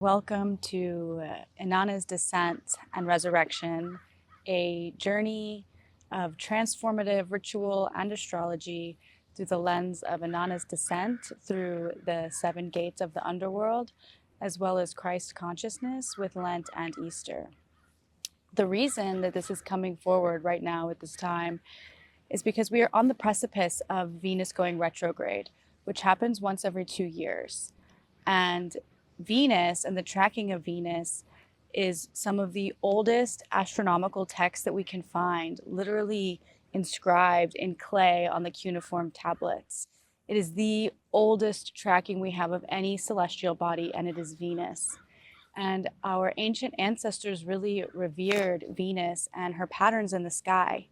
Welcome to Inanna's Descent and Resurrection, a journey of transformative ritual and astrology through the lens of Inanna's descent through the seven gates of the underworld, as well as Christ consciousness with Lent and Easter. The reason that this is coming forward right now at this time is because we are on the precipice of Venus going retrograde, which happens once every 2 years. And Venus and the tracking of Venus is some of the oldest astronomical texts that we can find, literally inscribed in clay on the cuneiform tablets. It is the oldest tracking we have of any celestial body, and it is Venus. And our ancient ancestors really revered Venus and her patterns in the sky.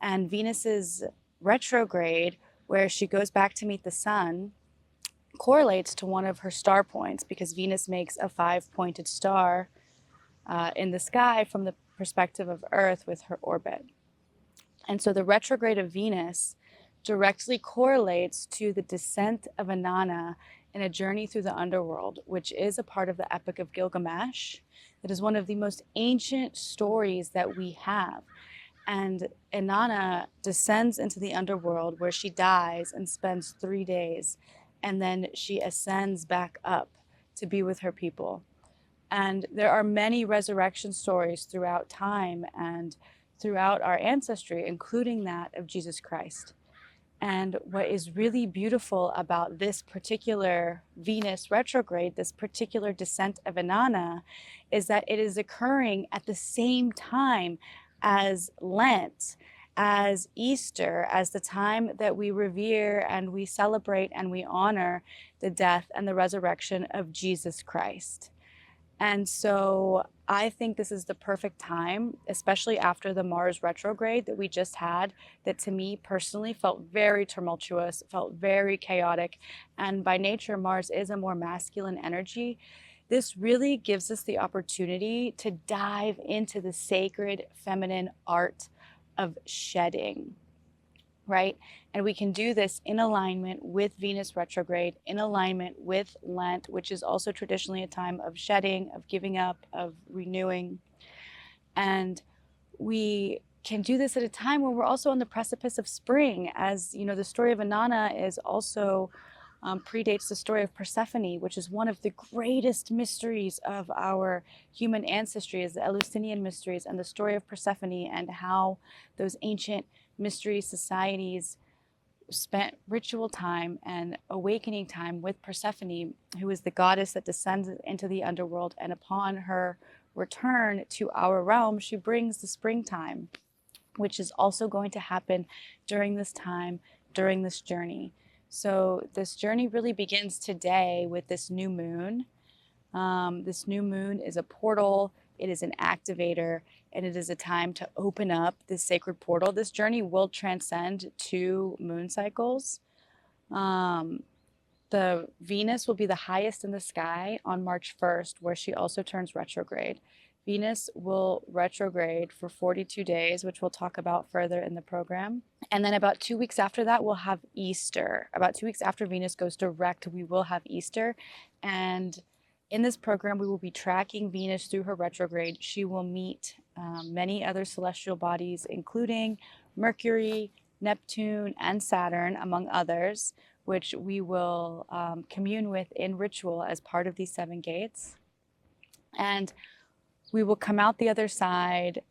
And Venus's retrograde, where she goes back to meet the sun, correlates to one of her star points, because Venus makes a 5-pointed star in the sky from the perspective of Earth with her orbit. And so the retrograde of Venus directly correlates to the descent of Inanna in a journey through the underworld, which is a part of the Epic of Gilgamesh. It is one of the most ancient stories that we have. And Inanna descends into the underworld, where she dies and spends 3 days. And then she ascends back up to be with her people. And there are many resurrection stories throughout time and throughout our ancestry, including that of Jesus Christ. And what is really beautiful about this particular Venus retrograde, this particular descent of Inanna, is that it is occurring at the same time as Lent, as Easter, as the time that we revere and we celebrate and we honor the death and the resurrection of Jesus Christ. And so I think this is the perfect time, especially after the Mars retrograde that we just had, that to me personally felt very tumultuous, felt very chaotic. And by nature, Mars is a more masculine energy. This really gives us the opportunity to dive into the sacred feminine art of shedding, right? And we can do this in alignment with Venus retrograde, in alignment with Lent, which is also traditionally a time of shedding, of giving up, of renewing. And we can do this at a time where we're also on the precipice of spring. As you know, the story of Inanna is also predates the story of Persephone, which is one of the greatest mysteries of our human ancestry, is the Eleusinian mysteries, and the story of Persephone and how those ancient mystery societies spent ritual time and awakening time with Persephone, who is the goddess that descends into the underworld. And upon her return to our realm, she brings the springtime, which is also going to happen during this time, during this journey. So this journey really begins today with this new moon. This new moon is a portal, it is an activator, and it is a time to open up this sacred portal. This journey will transcend 2 moon cycles. The Venus will be the highest in the sky on March 1st, where she also turns retrograde. Venus will retrograde for 42 days, which we'll talk about further in the program. And then about 2 weeks after that, we'll have Easter. About 2 weeks after Venus goes direct, we will have Easter. And in this program, we will be tracking Venus through her retrograde. She will meet many other celestial bodies, including Mercury, Neptune, and Saturn, among others, which we will commune with in ritual as part of these 7 gates. And we will come out the other side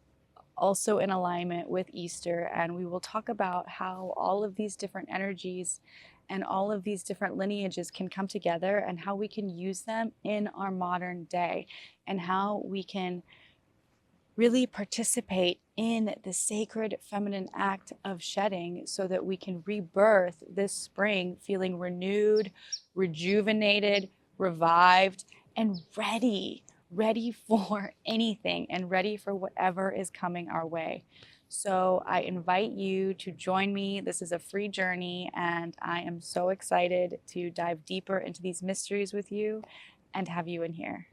also in alignment with Easter, and we will talk about how all of these different energies and all of these different lineages can come together, and how we can use them in our modern day, and how we can really participate in the sacred feminine act of shedding, so that we can rebirth this spring feeling renewed, rejuvenated, revived, and ready for anything, and ready for whatever is coming our way. So I invite you to join me. This is a free journey, and I am so excited to dive deeper into these mysteries with you and have you in here.